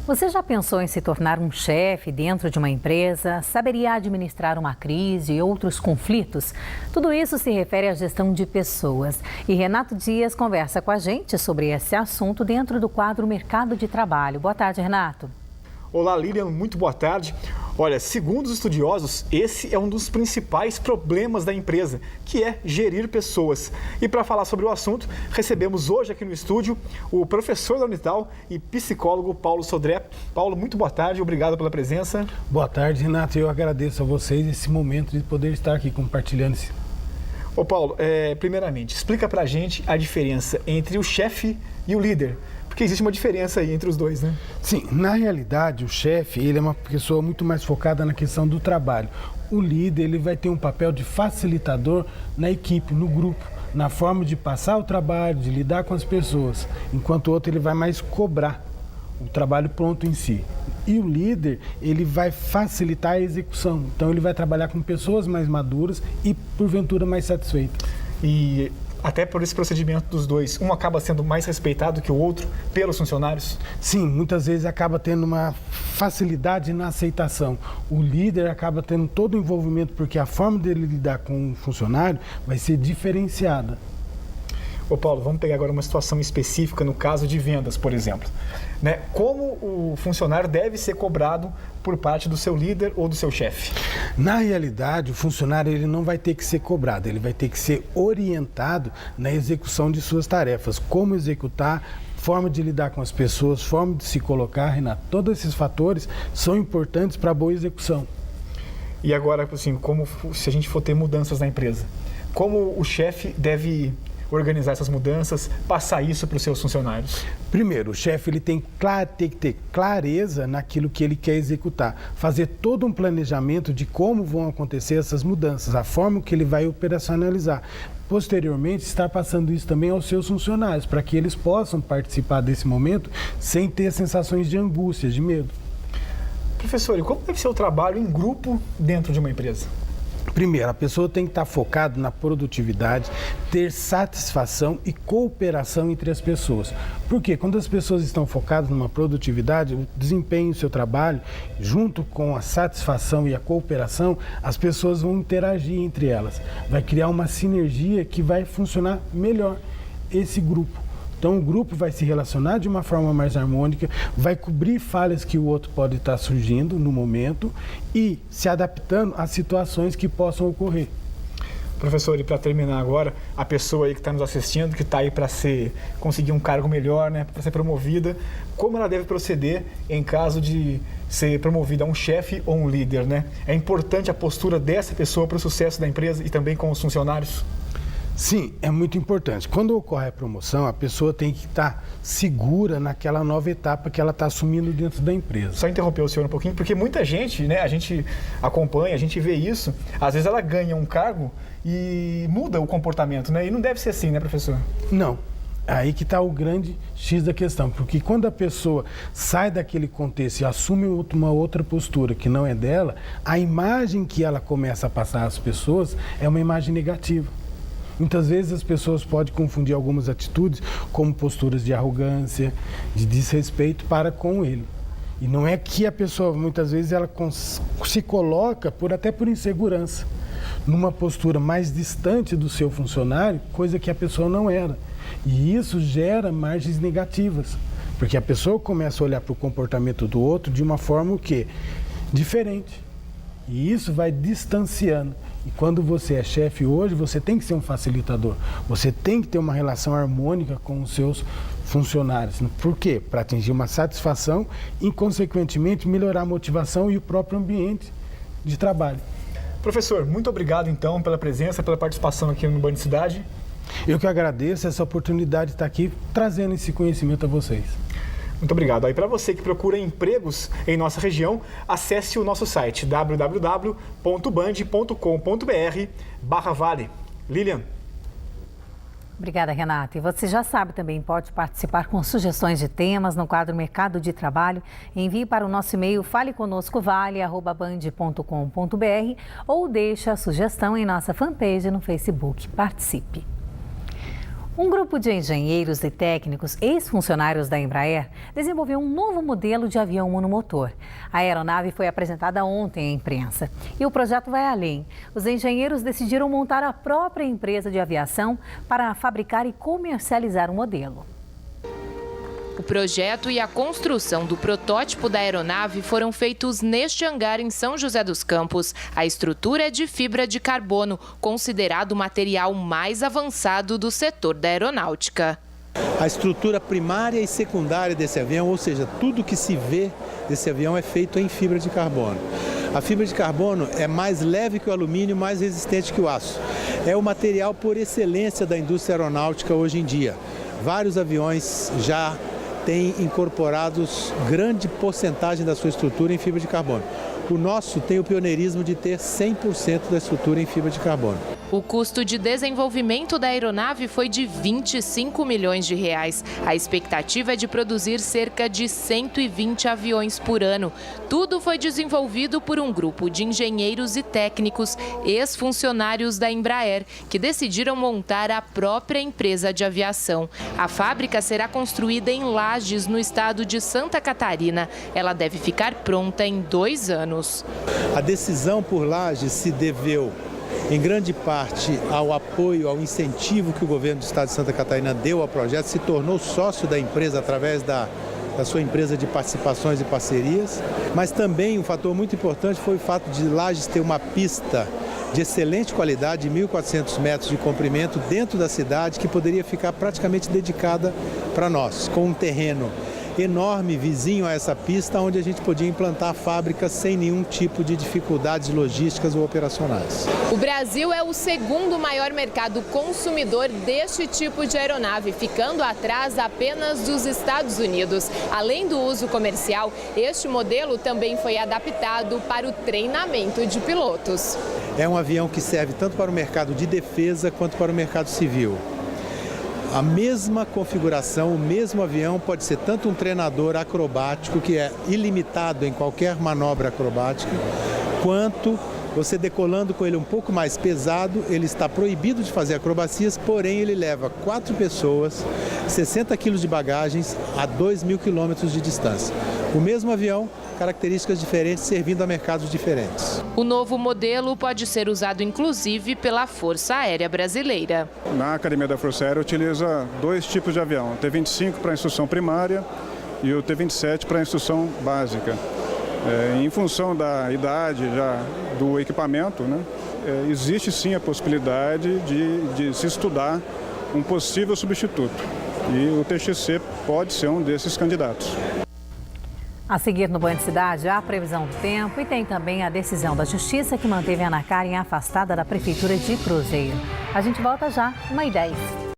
Você já pensou em se tornar um chefe dentro de uma empresa? Saberia administrar uma crise e outros conflitos? Tudo isso se refere à gestão de pessoas. E Renato Dias conversa com a gente sobre esse assunto dentro do quadro Mercado de Trabalho. Boa tarde, Renato. Olá, Lilian, muito boa tarde. Olha, segundo os estudiosos, esse é um dos principais problemas da empresa, que é gerir pessoas. E para falar sobre o assunto, recebemos hoje aqui no estúdio o professor da Unital e psicólogo Paulo Sodré. Paulo, muito boa tarde, obrigado pela presença. Boa tarde, Renato. Eu agradeço a vocês esse momento de poder estar aqui compartilhando esse... Ô Paulo, primeiramente, explica pra gente a diferença entre o chefe e o líder. Porque existe uma diferença aí entre os dois, né? Sim, na realidade, o chefe, ele é uma pessoa muito mais focada na questão do trabalho. O líder, ele vai ter um papel de facilitador na equipe, no grupo, na forma de passar o trabalho, de lidar com as pessoas, enquanto o outro ele vai mais cobrar o trabalho pronto em si. E o líder, ele vai facilitar a execução. Então, ele vai trabalhar com pessoas mais maduras e, porventura, mais satisfeitas. E até por esse procedimento dos dois, um acaba sendo mais respeitado que o outro pelos funcionários? Sim, muitas vezes acaba tendo uma facilidade na aceitação. O líder acaba tendo todo o envolvimento porque a forma dele lidar com o funcionário vai ser diferenciada. Ô Paulo, vamos pegar agora uma situação específica no caso de vendas, por exemplo. Né? Como o funcionário deve ser cobrado por parte do seu líder ou do seu chefe? Na realidade, o funcionário ele não vai ter que ser cobrado, ele vai ter que ser orientado na execução de suas tarefas, como executar, forma de lidar com as pessoas, forma de se colocar, Renato. Todos esses fatores são importantes para a boa execução. E agora, assim, como se a gente for ter mudanças na empresa, como o chefe deve organizar essas mudanças, passar isso para os seus funcionários? Primeiro, o chefe ele tem que ter clareza naquilo que ele quer executar, fazer todo um planejamento de como vão acontecer essas mudanças, a forma que ele vai operacionalizar. Posteriormente, estar passando isso também aos seus funcionários, para que eles possam participar desse momento sem ter sensações de angústia, de medo. Professor, e como deve ser o trabalho em grupo dentro de uma empresa? Primeiro, a pessoa tem que estar focada na produtividade, ter satisfação e cooperação entre as pessoas. Por quê? Quando as pessoas estão focadas numa produtividade, o desempenho do seu trabalho, junto com a satisfação e a cooperação, as pessoas vão interagir entre elas. Vai criar uma sinergia que vai funcionar melhor esse grupo. Então, o grupo vai se relacionar de uma forma mais harmônica, vai cobrir falhas que o outro pode estar surgindo no momento e se adaptando às situações que possam ocorrer. Professor, e para terminar agora, a pessoa aí que está nos assistindo, que está aí para conseguir um cargo melhor, né, para ser promovida, como ela deve proceder em caso de ser promovida a um chefe ou um líder, né? É importante a postura dessa pessoa para o sucesso da empresa e também com os funcionários? Sim, é muito importante. Quando ocorre a promoção, a pessoa tem que estar segura naquela nova etapa que ela está assumindo dentro da empresa. Só interromper o senhor um pouquinho, porque muita gente, né, a gente acompanha, a gente vê isso, às vezes ela ganha um cargo e muda o comportamento, né? E não deve ser assim, né, professor? Não. Aí que está o grande X da questão, porque quando a pessoa sai daquele contexto e assume uma outra postura que não é dela, a imagem que ela começa a passar às pessoas é uma imagem negativa. Muitas vezes as pessoas podem confundir algumas atitudes como posturas de arrogância, de desrespeito para com ele. E não é que a pessoa, muitas vezes, ela se coloca até por insegurança, numa postura mais distante do seu funcionário, coisa que a pessoa não era. E isso gera margens negativas, porque a pessoa começa a olhar para o comportamento do outro de uma forma o quê? Diferente. E isso vai distanciando. E quando você é chefe hoje, você tem que ser um facilitador. Você tem que ter uma relação harmônica com os seus funcionários. Por quê? Para atingir uma satisfação e, consequentemente, melhorar a motivação e o próprio ambiente de trabalho. Professor, muito obrigado, então, pela presença, pela participação aqui no Banho de Cidade. Eu que agradeço essa oportunidade de estar aqui trazendo esse conhecimento a vocês. Muito obrigado. Aí para você que procura empregos em nossa região, acesse o nosso site www.band.com.br/vale. Lilian. Obrigada, Renata. E você já sabe também, pode participar com sugestões de temas no quadro Mercado de Trabalho. Envie para o nosso e-mail faleconoscovale@band.com.br ou deixe a sugestão em nossa fanpage no Facebook. Participe. Um grupo de engenheiros e técnicos, ex-funcionários da Embraer, desenvolveu um novo modelo de avião monomotor. A aeronave foi apresentada ontem à imprensa. E o projeto vai além. Os engenheiros decidiram montar a própria empresa de aviação para fabricar e comercializar o modelo. O projeto e a construção do protótipo da aeronave foram feitos neste hangar em São José dos Campos. A estrutura é de fibra de carbono, considerado o material mais avançado do setor da aeronáutica. A estrutura primária e secundária desse avião, ou seja, tudo que se vê desse avião é feito em fibra de carbono. A fibra de carbono é mais leve que o alumínio, mais resistente que o aço. É o material por excelência da indústria aeronáutica hoje em dia. Vários aviões já têm incorporados grande porcentagem da sua estrutura em fibra de carbono. O nosso tem o pioneirismo de ter 100% da estrutura em fibra de carbono. O custo de desenvolvimento da aeronave foi de 25 milhões de reais. A expectativa é de produzir cerca de 120 aviões por ano. Tudo foi desenvolvido por um grupo de engenheiros e técnicos, ex-funcionários da Embraer, que decidiram montar a própria empresa de aviação. A fábrica será construída em Lages, no estado de Santa Catarina. Ela deve ficar pronta em 2 anos. A decisão por Lages se deveu em grande parte ao apoio, ao incentivo que o governo do estado de Santa Catarina deu ao projeto, se tornou sócio da empresa através da sua empresa de participações e parcerias, mas também um fator muito importante foi o fato de Lages ter uma pista de excelente qualidade, de 1.400 metros de comprimento dentro da cidade, que poderia ficar praticamente dedicada para nós, com um terreno enorme vizinho a essa pista, onde a gente podia implantar a fábrica sem nenhum tipo de dificuldades logísticas ou operacionais. O Brasil é o segundo maior mercado consumidor deste tipo de aeronave, ficando atrás apenas dos Estados Unidos. Além do uso comercial, este modelo também foi adaptado para o treinamento de pilotos. É um avião que serve tanto para o mercado de defesa quanto para o mercado civil. A mesma configuração, o mesmo avião pode ser tanto um treinador acrobático, que é ilimitado em qualquer manobra acrobática, quanto você decolando com ele um pouco mais pesado, ele está proibido de fazer acrobacias, porém ele leva 4 pessoas, 60 quilos de bagagens a 2.000 quilômetros de distância. O mesmo avião, características diferentes, servindo a mercados diferentes. O novo modelo pode ser usado inclusive pela Força Aérea Brasileira. Na Academia da Força Aérea utiliza 2 tipos de avião, o T-25 para instrução primária e o T-27 para instrução básica. Em função da idade já do equipamento, né, existe sim a possibilidade de se estudar um possível substituto. E o TXC pode ser um desses candidatos. A seguir no Band Cidade, há a previsão do tempo e tem também a decisão da Justiça que manteve a Ana Karen afastada da Prefeitura de Cruzeiro. A gente volta já, 1h10.